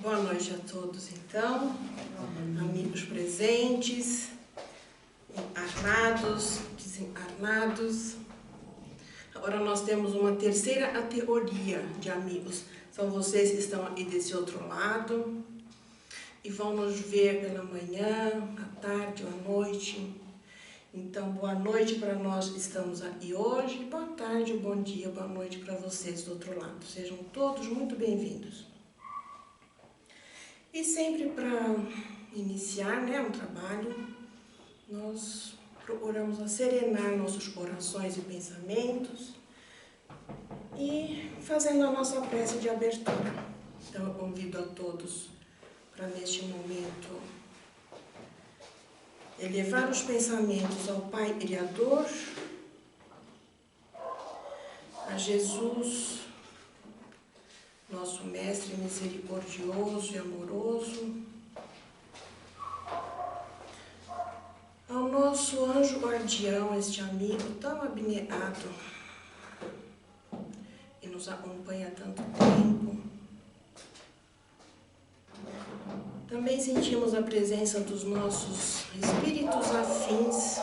Boa noite a todos, então, amigos presentes, encarnados, desencarnados. Agora nós temos uma terceira categoria de amigos. São vocês que estão aí desse outro lado e vão nos ver pela manhã, à tarde ou à noite. Então, boa noite para nós que estamos aqui hoje, boa tarde, bom dia, boa noite para vocês do outro lado. Sejam todos muito bem-vindos. E sempre para iniciar, um trabalho, nós procuramos acerenar nossos corações e pensamentos e fazendo a nossa prece de abertura. Então, eu convido a todos para, neste momento, elevar os pensamentos ao Pai Criador, a Jesus, nosso Mestre misericordioso e amoroso, ao nosso anjo guardião, este amigo tão abnegado que nos acompanha há tanto tempo. Também sentimos a presença dos nossos espíritos afins,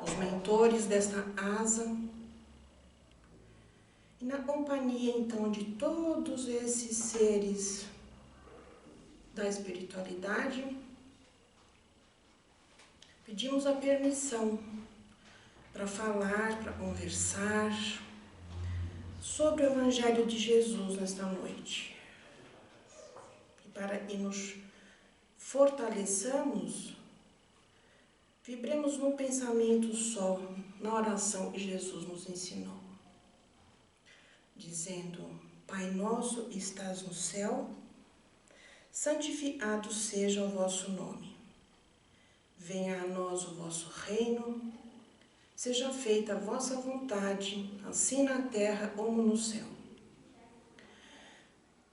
os mentores desta asa, e na companhia, então, de todos esses seres da espiritualidade, pedimos a permissão para falar, para conversar sobre o Evangelho de Jesus nesta noite. E para que nos fortaleçamos, vibremos num pensamento só, na oração que Jesus nos ensinou, dizendo: Pai nosso que estás no céu, santificado seja o vosso nome. Venha a nós o vosso reino, seja feita a vossa vontade, assim na terra como no céu.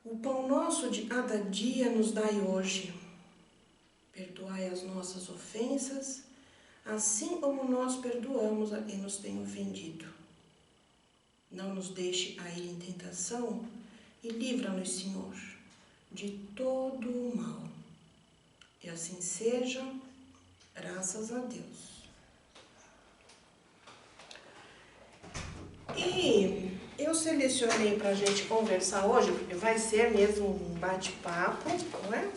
O pão nosso de cada dia nos dai hoje. Perdoai as nossas ofensas, assim como nós perdoamos a quem nos tem ofendido. Não nos deixe cair em tentação e livra-nos, Senhor, de todo o mal. E assim seja, graças a Deus. E eu selecionei para a gente conversar hoje, porque vai ser mesmo um bate-papo, não é?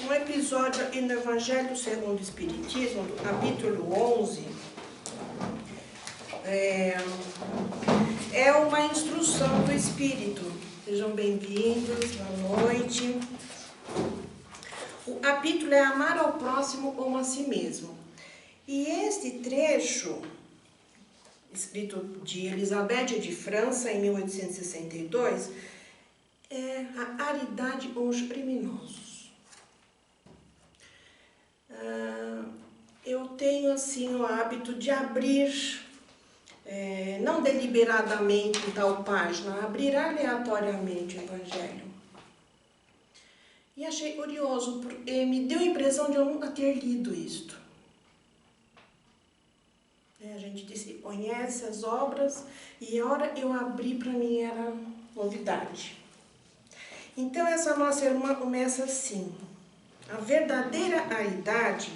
Um episódio aqui no Evangelho segundo o Espiritismo, do capítulo 11, é uma instrução do Espírito. Sejam bem-vindos, boa noite. O capítulo é Amar ao Próximo como a Si Mesmo. E este trecho, escrito de Elizabeth de França, em 1862, é a caridade com os criminosos. Eu tenho, assim, o hábito de abrir, não deliberadamente em tal página, abrir aleatoriamente o Evangelho. E achei curioso, porque me deu a impressão de eu nunca ter lido isto. A gente disse, conhece as obras, e a hora eu abri, para mim era novidade. Então, essa nossa irmã começa assim: a verdadeira caridade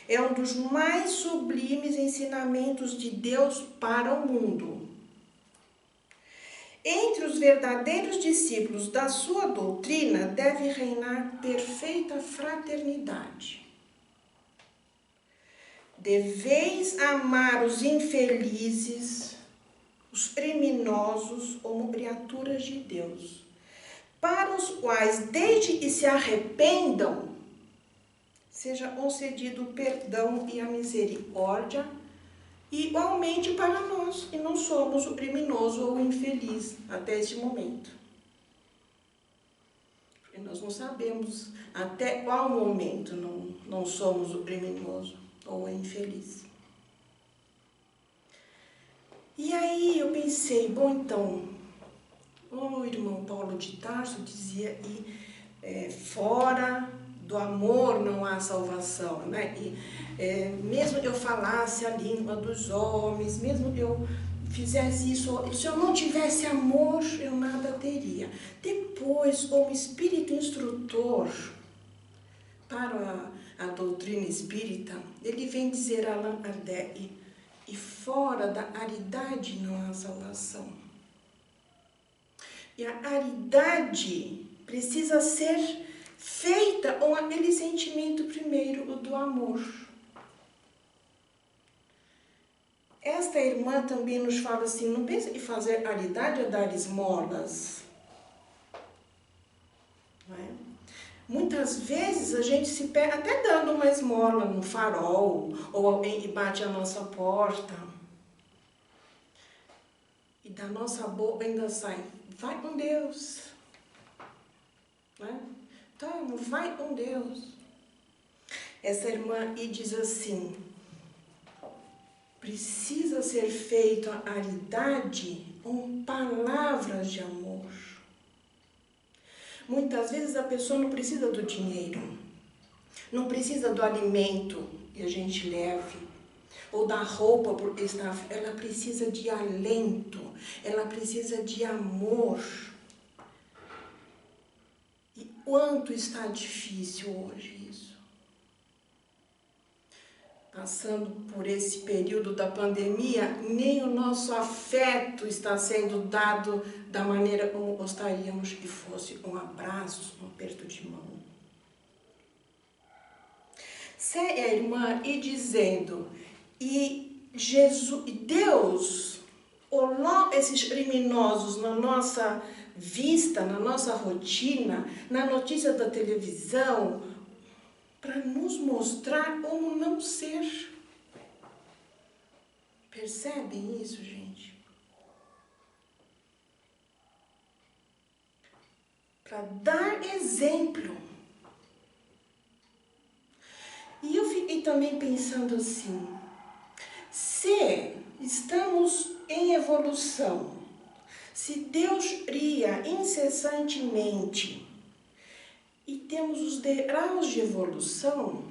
é um dos mais sublimes ensinamentos de Deus para o mundo. Entre os verdadeiros discípulos da sua doutrina deve reinar perfeita fraternidade. Deveis amar os infelizes, os criminosos, como criaturas de Deus, para os quais, desde que se arrependam, seja concedido o perdão e a misericórdia, igualmente para nós, que não somos o criminoso ou o infeliz até este momento. Porque nós não sabemos até qual momento não somos o criminoso ou o infeliz. E aí eu pensei, bom, então, o irmão Paulo de Tarso dizia que fora do amor não há salvação, né? E mesmo que eu falasse a língua dos homens, mesmo que eu fizesse isso, se eu não tivesse amor, eu nada teria. Depois, como espírito instrutor para a doutrina espírita, ele vem dizer a Allan Kardec, e fora da aridade não há salvação. E a aridade precisa ser feita com aquele sentimento primeiro, o do amor. Esta irmã também nos fala assim, não pense em fazer caridade é dar esmolas. Não é? Muitas vezes a gente se pega até dando uma esmola no farol, ou alguém bate a nossa porta. E da nossa boca ainda sai, vai com Deus. Não é? Então, vai com Deus. Essa irmã e diz assim, precisa ser feita a caridade com palavras de amor. Muitas vezes a pessoa não precisa do dinheiro, não precisa do alimento que a gente leve, ou da roupa, porque ela precisa de alento, ela precisa de amor. E quanto está difícil hoje isso? Passando por esse período da pandemia, nem o nosso afeto está sendo dado da maneira como gostaríamos que fosse, um abraço, um aperto de mão. Segue a irmã e dizendo, e Deus olhou esses criminosos na nossa vista, na nossa rotina, na notícia da televisão, para nos mostrar como não ser. Percebem isso, gente? Para dar exemplo. E eu fiquei também pensando assim, se estamos em evolução, se Deus cria incessantemente e temos os degraus de evolução,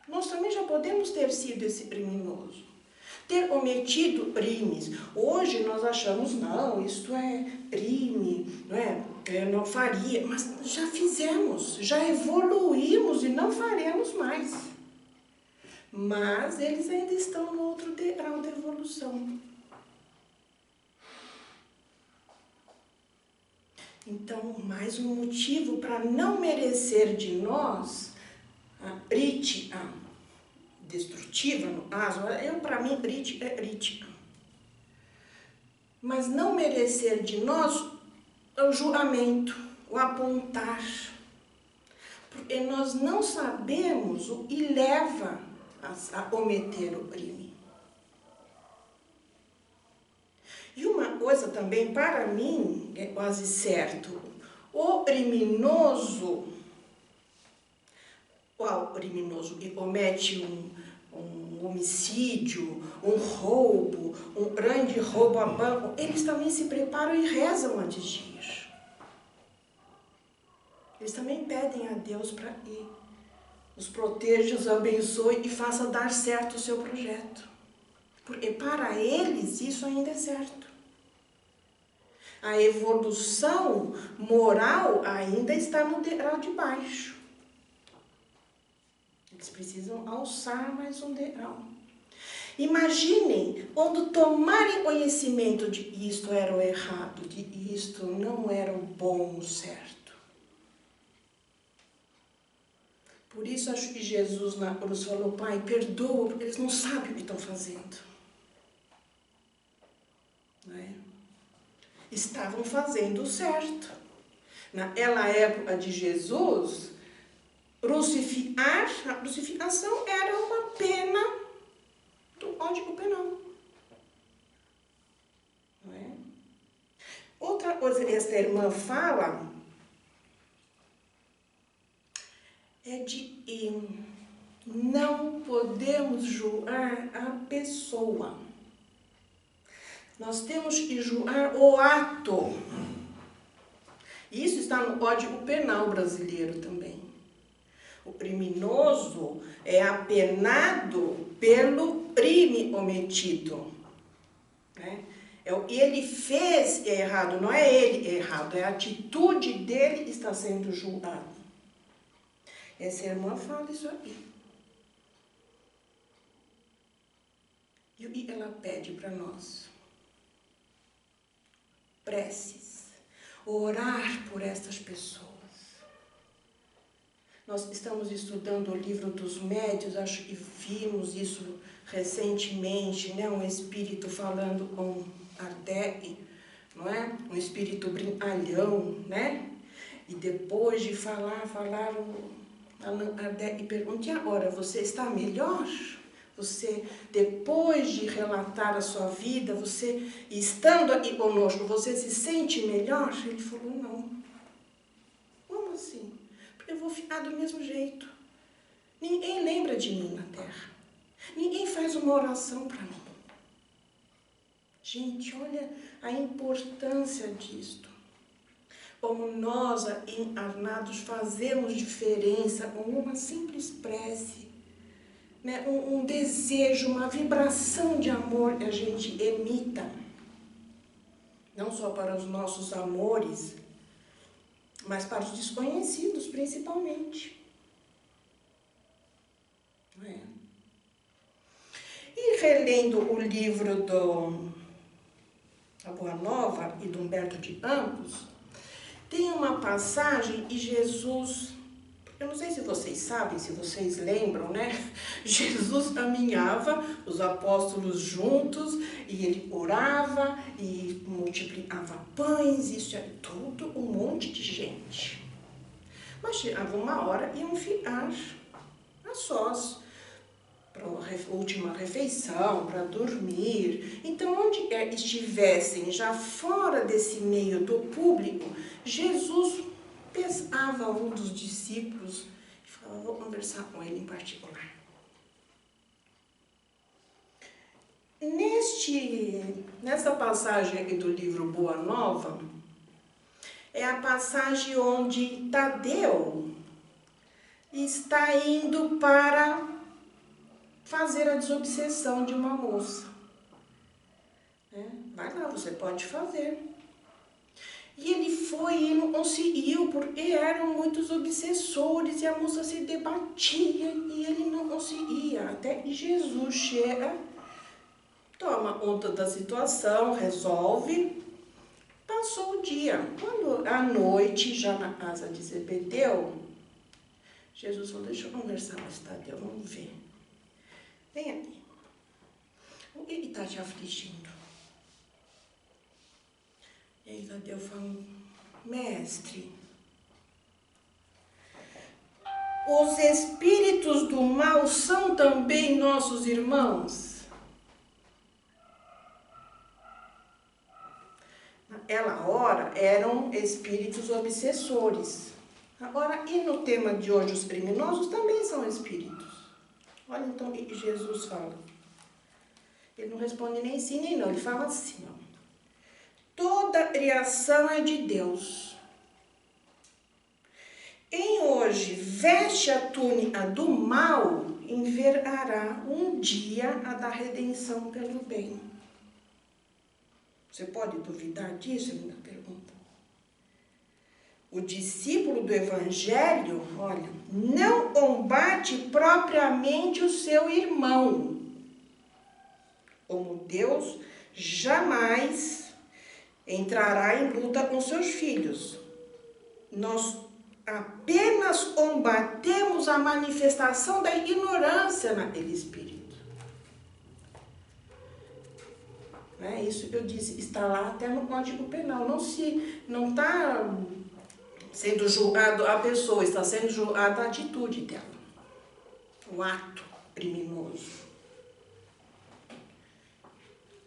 nós também já podemos ter sido esse criminoso, ter cometido crimes. Hoje nós achamos, não, isto é crime, não é? Eu não faria, mas já fizemos, já evoluímos e não faremos mais. Mas eles ainda estão no outro degrau da evolução. Então, mais um motivo para não merecer de nós a crítica destrutiva, no caso, para mim, crítica é crítica. Mas não merecer de nós o julgamento, o apontar. Porque nós não sabemos o que leva a cometer o crime. E uma coisa também, para mim, é quase certo, o criminoso, qual criminoso que comete um homicídio, um roubo, um grande roubo a banco, eles também se preparam e rezam antes de ir. Eles também pedem a Deus para que os proteja, os abençoe e faça dar certo o seu projeto. Porque para eles isso ainda é certo. A evolução moral ainda está no degrau de baixo. Eles precisam alçar mais um degrau. Imaginem quando tomarem conhecimento de que isto era o errado, de que isto não era o bom, o certo. Por isso acho que Jesus na cruz falou, Pai, perdoa, porque eles não sabem o que estão fazendo. Não é? Estavam fazendo o certo. Naquela época de Jesus, a crucificação era uma pena do Código Penal. Não é? Outra coisa que esta irmã fala é de que não podemos julgar a pessoa. Nós temos que julgar o ato. Isso está no Código Penal brasileiro também. O criminoso é apenado pelo crime cometido. né? Ele fez errado, não é ele errado, é a atitude dele que está sendo julgada. Essa irmã fala isso aqui. E ela pede para nós preces, orar por estas pessoas. Nós estamos estudando o livro dos médiuns, acho que vimos isso recentemente, né? Um espírito falando com Kardec, não é? Um espírito brincalhão, né? E depois de falaram, Kardec pergunta: e agora, você está melhor? Você, depois de relatar a sua vida, você, estando aqui conosco, você se sente melhor? Ele falou: não. Como assim? Porque eu vou ficar do mesmo jeito. Ninguém lembra de mim na Terra. Ninguém faz uma oração para mim. Gente, olha a importância disto. Como nós, encarnados, fazemos diferença com uma simples prece. Né, um desejo, uma vibração de amor que a gente emita, não só para os nossos amores, mas para os desconhecidos, principalmente. Não é? E relendo o livro da Boa Nova e do Humberto de Campos, tem uma passagem e Jesus... Eu não sei se vocês sabem, se vocês lembram, né? Jesus caminhava, os apóstolos juntos, e ele orava, e multiplicava pães, isso é tudo, um monte de gente. Mas chegava uma hora e iam ficar a sós, para a última refeição, para dormir. Então, onde estivessem já fora desse meio do público, Jesus pesava um dos discípulos e falava: vou conversar com ele em particular. Nessa passagem aqui do livro Boa Nova, é a passagem onde Tadeu está indo para fazer a desobsessão de uma moça. Vai lá, você pode fazer. E ele foi e não conseguiu, porque eram muitos obsessores e a moça se debatia e ele não conseguia. Até que Jesus chega, toma conta da situação, resolve, passou o dia. Quando à noite, já na casa de Zebedeu, Jesus falou: deixa eu conversar com esse Tadeu, vamos ver. Vem aqui. O que está te afligindo? E aí Tadeu falou: mestre, os espíritos do mal são também nossos irmãos? Naquela hora eram espíritos obsessores. Agora, e no tema de hoje, os criminosos também são espíritos. Olha então o que Jesus fala. Ele não responde nem sim nem não, ele fala assim: ó, toda criação é de Deus. Quem hoje veste a túnica do mal, envergará um dia a da redenção pelo bem. Você pode duvidar disso? Ele me pergunta. O discípulo do Evangelho, olha, não combate propriamente o seu irmão, como Deus jamais entrará em luta com seus filhos. Nós apenas combatemos a manifestação da ignorância naquele espírito. É isso que eu disse, está lá até no Código Penal. Não está sendo julgado a pessoa, está sendo julgada a atitude dela, o ato criminoso.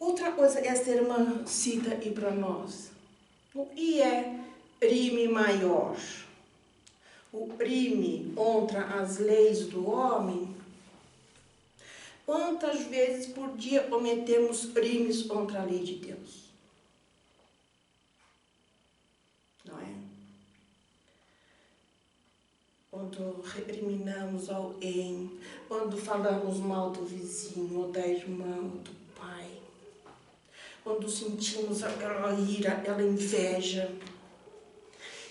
Outra coisa que essa irmã cita aí para nós: o que é crime maior? O crime contra as leis do homem? Quantas vezes por dia cometemos crimes contra a lei de Deus? Não é? Quando recriminamos alguém, quando falamos mal do vizinho, ou da irmã, ou do pai, quando sentimos aquela ira, aquela inveja.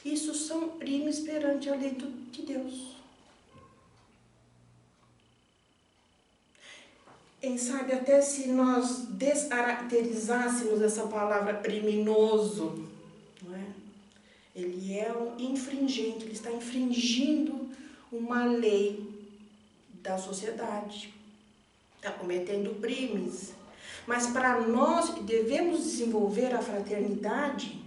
Isso são crimes perante a lei de Deus. Quem sabe até se nós descaracterizássemos essa palavra criminoso, não é? Ele é um infringente, ele está infringindo uma lei da sociedade, está cometendo crimes. Mas para nós que devemos desenvolver a fraternidade,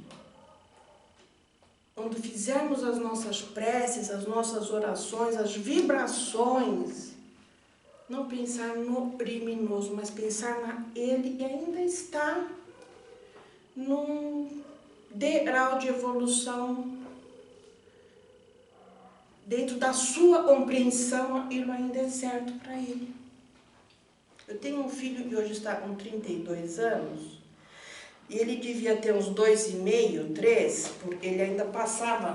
quando fizermos as nossas preces, as nossas orações, as vibrações, não pensar no criminoso, mas pensar ele que ainda está num degrau de evolução, dentro da sua compreensão, aquilo ainda é certo para ele. Eu tenho um filho que hoje está com 32 anos, e ele devia ter uns 2,5, 3, porque ele ainda passava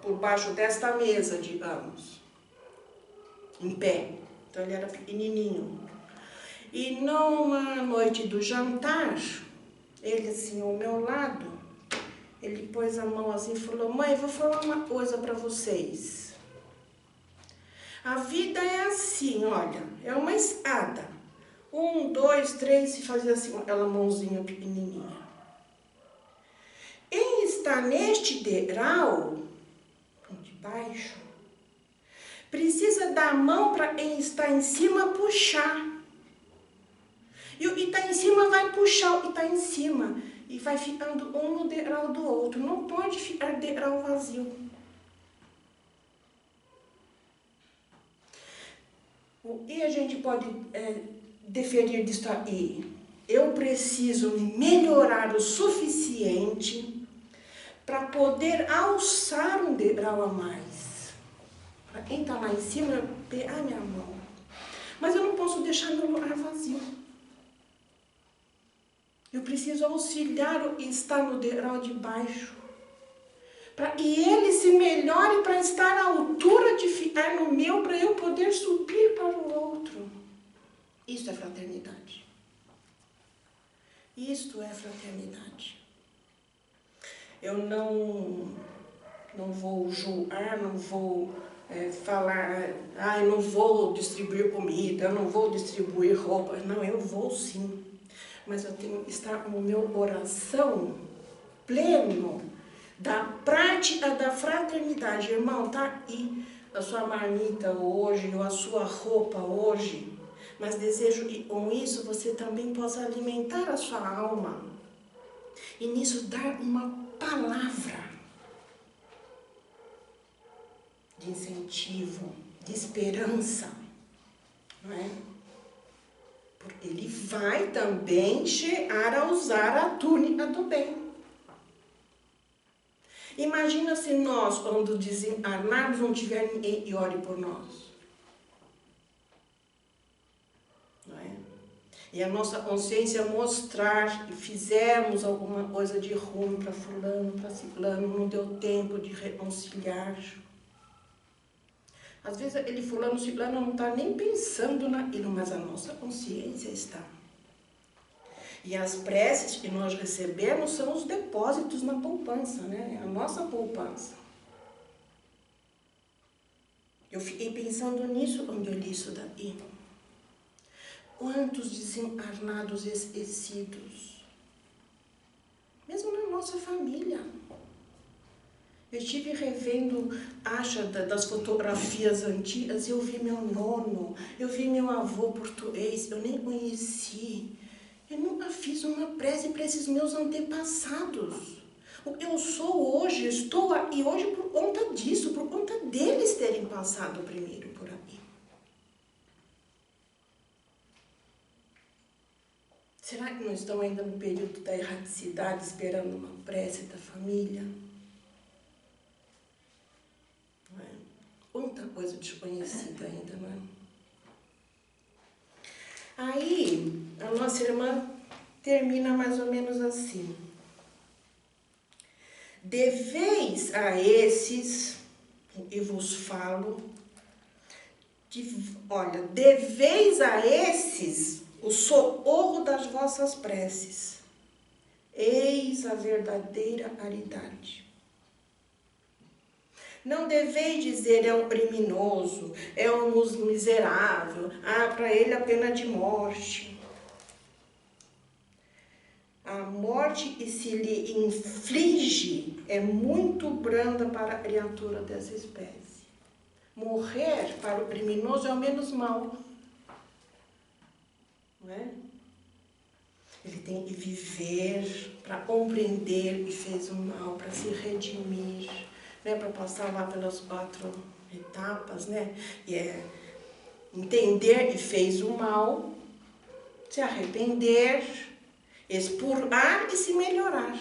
por baixo desta mesa, digamos, em pé. Então ele era pequenininho. E numa noite do jantar, ele assim ao meu lado, ele pôs a mão assim e falou: mãe, vou falar uma coisa para vocês. A vida é assim, olha, é uma escada. 1, 2, 3, e fazia assim, aquela mãozinha pequenininha. Quem está neste degrau, de baixo, precisa dar a mão para quem está em cima puxar. E o que está em cima vai puxar o que está em cima. E vai ficando um no degrau do outro. Não pode ficar degrau vazio. O que a gente pode deferir disso aí? Eu preciso me melhorar o suficiente para poder alçar um degrau a mais. Para quem está lá em cima, eu pegar minha mão. Mas eu não posso deixar meu lugar vazio. Eu preciso auxiliar o que está no degrau de baixo, para que ele se melhore para estar à altura de ficar no meu, para eu poder subir para o outro. Isso é fraternidade. Isto é fraternidade. Eu não vou julgar, não vou falar, eu não vou distribuir comida, eu não vou distribuir roupa. Não, eu vou sim. Mas eu tenho que estar com o meu coração pleno da prática da fraternidade. Irmão, tá aqui a sua marmita hoje, ou a sua roupa hoje, mas desejo que com isso você também possa alimentar a sua alma e nisso dar uma palavra de incentivo, de esperança, não é? Porque ele vai também chegar a usar a túnica do bem. Imagina se nós, quando desencarnarmos, não tiver ninguém que ore por nós. Não é? E a nossa consciência mostrar que fizemos alguma coisa de ruim para fulano, para ciclano, não deu tempo de reconciliar. Às vezes ele fulano, ciclano não está nem pensando naquilo, mas a nossa consciência está. E as preces que nós recebemos são os depósitos na poupança, né? A nossa poupança. Eu fiquei pensando nisso quando eu li isso daí. Quantos desencarnados esquecidos, mesmo na nossa família. Eu estive revendo das fotografias antigas, eu vi meu nono, eu vi meu avô português, eu nem conheci. Eu nunca fiz uma prece para esses meus antepassados. O que eu sou hoje, estou aqui hoje por conta disso, por conta deles terem passado primeiro por aqui. Será que não estão ainda no período da erraticidade, esperando uma prece da família? Não é? Quanta coisa desconhecida ainda, não é? Aí, a nossa irmã termina mais ou menos assim. Deveis a esses, e vos falo, deveis a esses o socorro das vossas preces. Eis a verdadeira caridade. Não deveis dizer é um criminoso, é um miserável, para ele a pena de morte. A morte que se lhe inflige é muito branda para a criatura dessa espécie. Morrer para o criminoso é o menos mal. Não é? Ele tem que viver para compreender que fez o mal, para se redimir, né? Para passar lá pelas 4 etapas, né? E é entender que fez o mal, se arrepender, expurgar e se melhorar,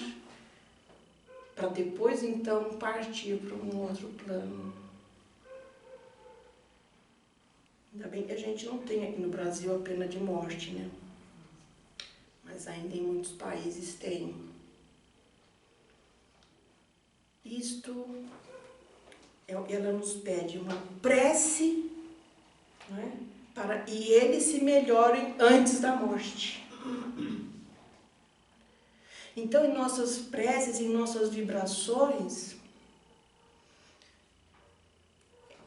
para depois então partir para um outro plano. Ainda bem que a gente não tem aqui no Brasil a pena de morte, né? Mas ainda em muitos países tem. Isto, ela nos pede uma prece, né, para que eles se melhorem antes da morte. Então, em nossas preces, em nossas vibrações,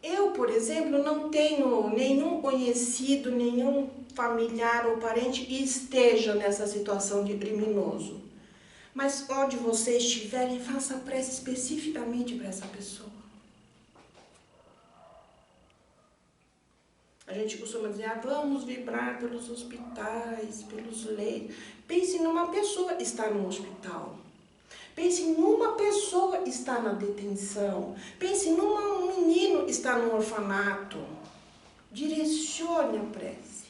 eu, por exemplo, não tenho nenhum conhecido, nenhum familiar ou parente que esteja nessa situação de criminoso. Mas onde você estiverem, faça prece especificamente para essa pessoa. A gente costuma dizer, vamos vibrar pelos hospitais, pelos leitos. Pense numa pessoa que está no hospital. Pense numa pessoa que está na detenção. Pense num menino que está no orfanato. Direcione a prece.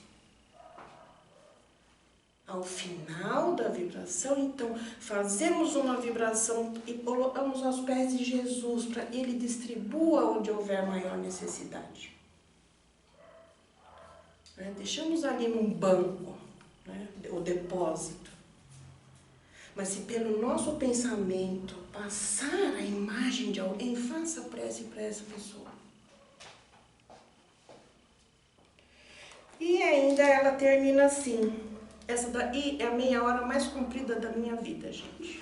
Ao final da vibração, então, fazemos uma vibração e colocamos aos pés de Jesus para Ele distribua onde houver maior necessidade. Deixamos ali num banco, né, o depósito. Mas se pelo nosso pensamento passar a imagem de alguém, faça prece para essa pessoa. E ainda ela termina assim. Essa daí é a meia hora mais comprida da minha vida, gente.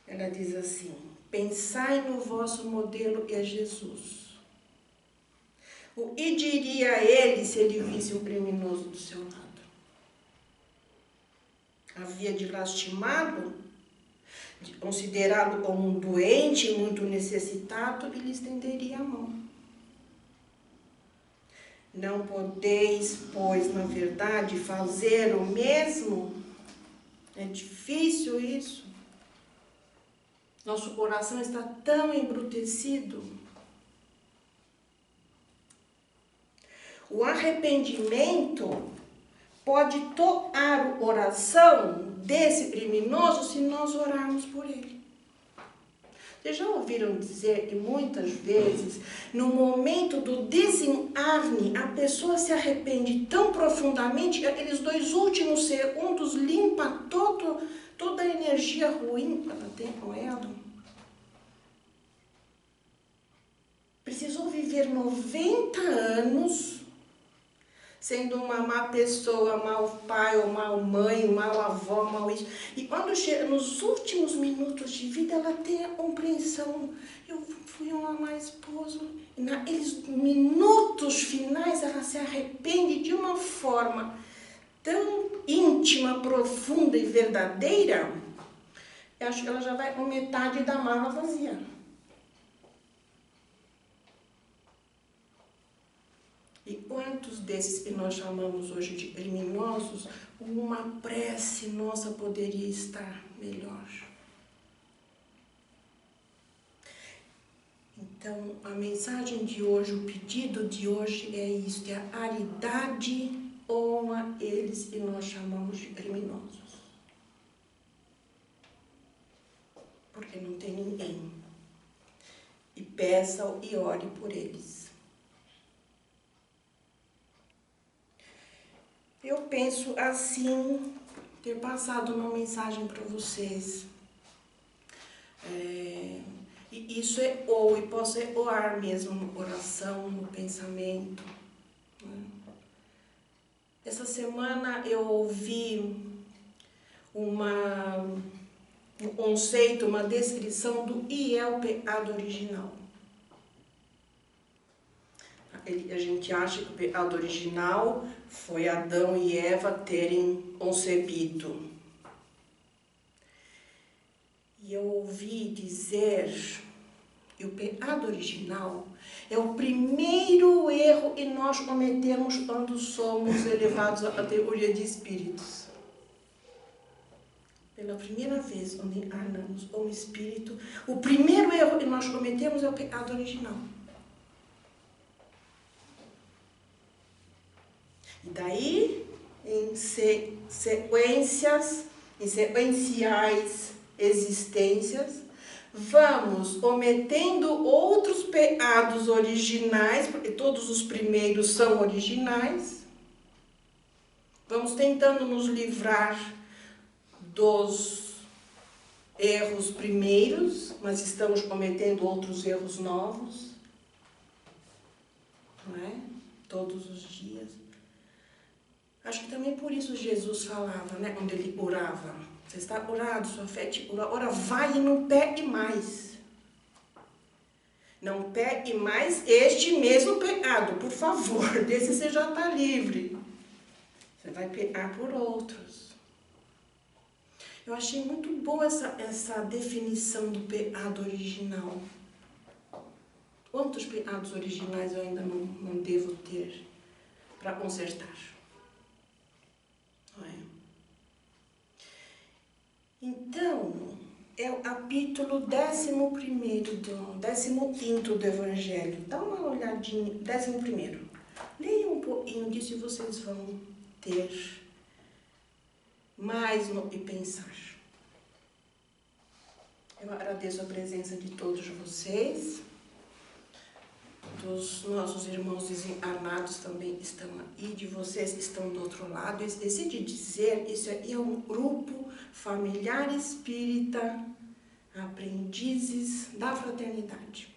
Ela diz assim: pensai no vosso modelo é Jesus. O que diria ele se ele visse um criminoso do seu lado? Havia de lastimá-lo, de considerá-lo como um doente, muito necessitado, e lhe estenderia a mão. Não podeis, pois, na verdade, fazer o mesmo? É difícil isso. Nosso coração está tão embrutecido. O arrependimento pode tocar o coração desse criminoso se nós orarmos por ele. Vocês já ouviram dizer que muitas vezes, no momento do desencarne, a pessoa se arrepende tão profundamente que aqueles 2 últimos segundos limpa toda a energia ruim que ela tem com ela? Precisou viver 90 anos sendo uma má pessoa, mau pai, ou mau mãe, mau avó, mau isso. E quando chega nos últimos minutos de vida, ela tem a compreensão. Eu fui uma má esposa. E naqueles minutos finais, ela se arrepende de uma forma tão íntima, profunda e verdadeira. Eu acho que ela já vai com metade da mala vazia. E quantos desses que nós chamamos hoje de criminosos, uma prece nossa poderia estar melhor? Então, a mensagem de hoje, o pedido de hoje é isso, que a caridade honra eles que nós chamamos de criminosos. Porque não tem ninguém. E peça e ore por eles. Eu penso assim, ter passado uma mensagem para vocês. E isso ecoa, e posso ecoar mesmo no coração, no pensamento. Né? Essa semana eu ouvi um conceito, uma descrição do que é o pecado original. A gente acha que o pecado original foi Adão e Eva terem concebido. E eu ouvi dizer que o pecado original é o primeiro erro que nós cometemos quando somos elevados à categoria de espíritos. Pela primeira vez, quando encarnamos como espírito, o primeiro erro que nós cometemos é o pecado original. E daí, em sequenciais existências, vamos cometendo outros pecados originais, porque todos os primeiros são originais. Vamos tentando nos livrar dos erros primeiros, mas estamos cometendo outros erros novos, não é? Todos os dias. Acho que também por isso Jesus falava, né, quando ele orava: você está orado, sua fé te cura, ora vai e não peque mais. Não peque mais este mesmo pecado, por favor, desse você já está livre. Você vai pecar por outros. Eu achei muito boa essa definição do pecado original. Quantos pecados originais eu ainda não devo ter para consertar? Não é? Então, é o capítulo 15º do Evangelho. Dá uma olhadinha, 11º. Leia um pouquinho disso e vocês vão ter mais no que pensar. Eu agradeço a presença de todos vocês. Dos nossos irmãos desencarnados também estão aí, de vocês que estão do outro lado. Eu esqueci de dizer, isso aí é um grupo familiar espírita, aprendizes da fraternidade.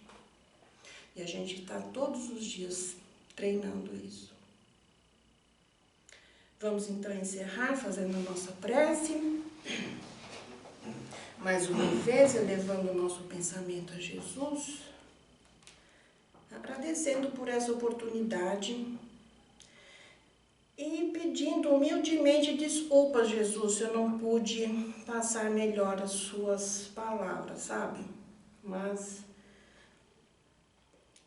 E a gente está todos os dias treinando isso. Vamos então encerrar fazendo a nossa prece. Mais uma vez, elevando o nosso pensamento a Jesus, agradecendo por essa oportunidade e pedindo humildemente desculpas, Jesus, se eu não pude passar melhor as suas palavras, sabe? Mas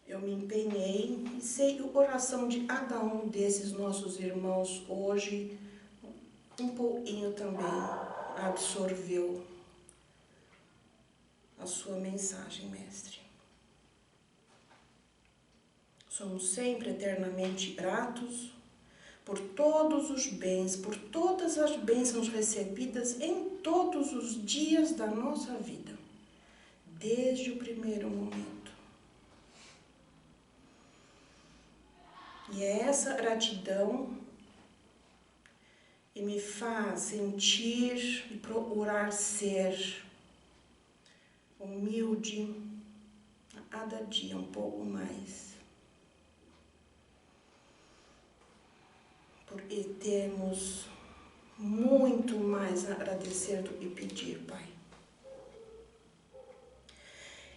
eu me empenhei e sei que o coração de cada um desses nossos irmãos hoje um pouquinho também absorveu a sua mensagem, mestre. Somos sempre eternamente gratos por todos os bens, por todas as bênçãos recebidas em todos os dias da nossa vida, desde o primeiro momento. E é essa gratidão que me faz sentir e procurar ser humilde a cada dia um pouco mais. Porque temos muito mais a agradecer do que pedir, Pai.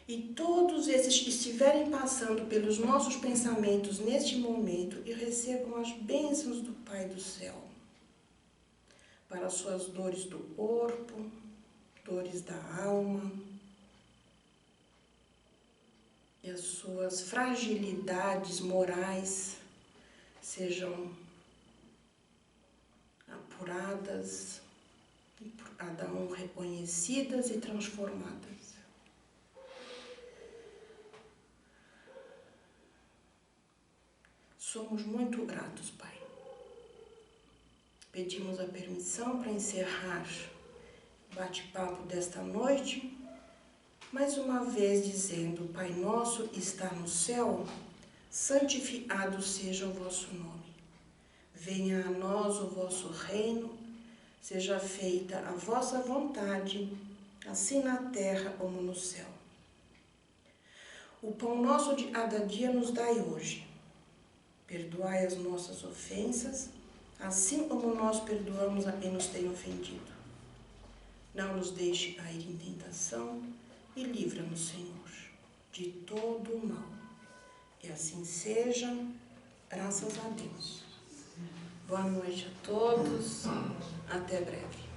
E todos esses que estiverem passando pelos nossos pensamentos neste momento e recebam as bênçãos do Pai do céu para as suas dores do corpo, dores da alma e as suas fragilidades morais sejam apuradas, e por cada um reconhecidas e transformadas. Somos muito gratos, Pai. Pedimos a permissão para encerrar o bate-papo desta noite, mais uma vez dizendo: Pai nosso que está no céu, santificado seja o vosso nome. Venha a nós o vosso reino, seja feita a vossa vontade, assim na terra como no céu. O pão nosso de cada dia nos dai hoje. Perdoai as nossas ofensas, assim como nós perdoamos a quem nos tem ofendido. Não nos deixe cair em tentação e livra-nos, Senhor, de todo o mal. E assim seja, graças a Deus. Boa noite a todos, até breve.